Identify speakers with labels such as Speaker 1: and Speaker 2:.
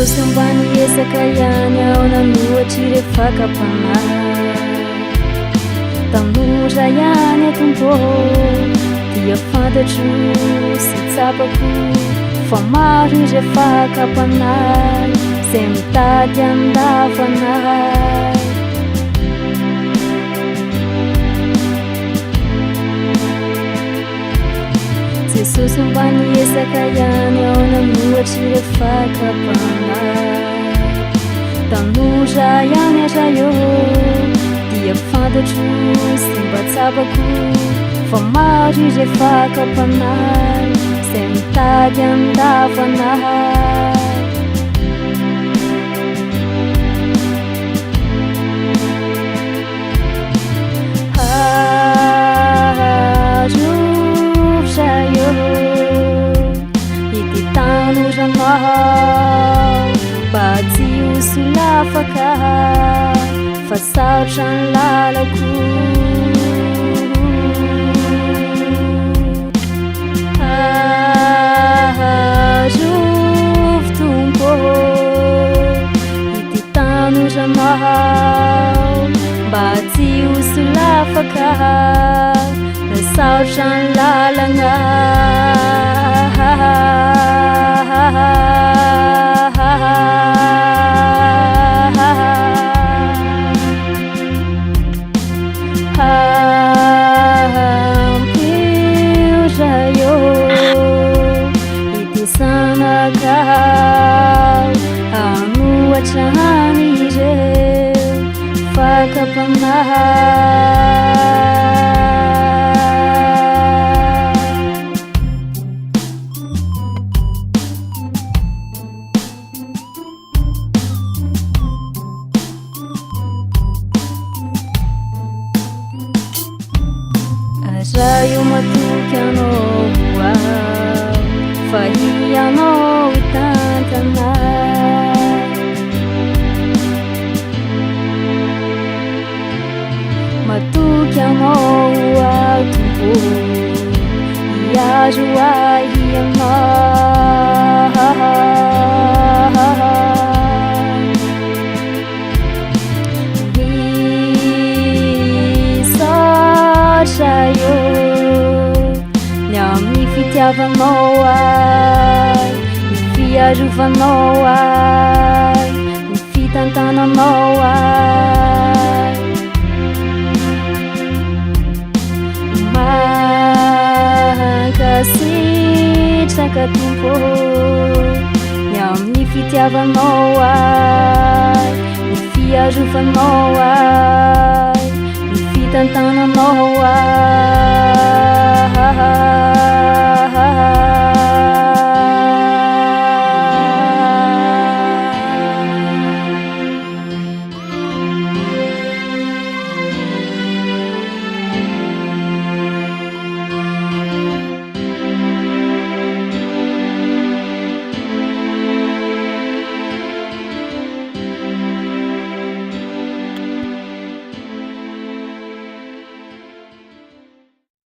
Speaker 1: Jesosy ambany esaka ihany ao nanohatry refakapanahy tanora ihany atompo dia fantatro sy tsapako fa maro izy refakapanahy zay mitady andavanahy Jesosy ambany esaka ihany ao nanohatry refakapanahy tanora ihany azayo dia fantatro sy mba tsapako fa maro izy refakapanahy zay mitady andavanahy Mba tsy hosolafaka fa sarotra ny lalako ahazovy tompo ity tanoranao mba tsy hosolafaka fa sarotra ny lalagna Raio matoky anao fa ianao itantanay matoky anao atompo iazo ahy sayo ny fitiavanao ay ny fiarovanao ay ny fitantananao ay mankasitraka tompo ny amin'ny fitiavanao ay ny fiarovanao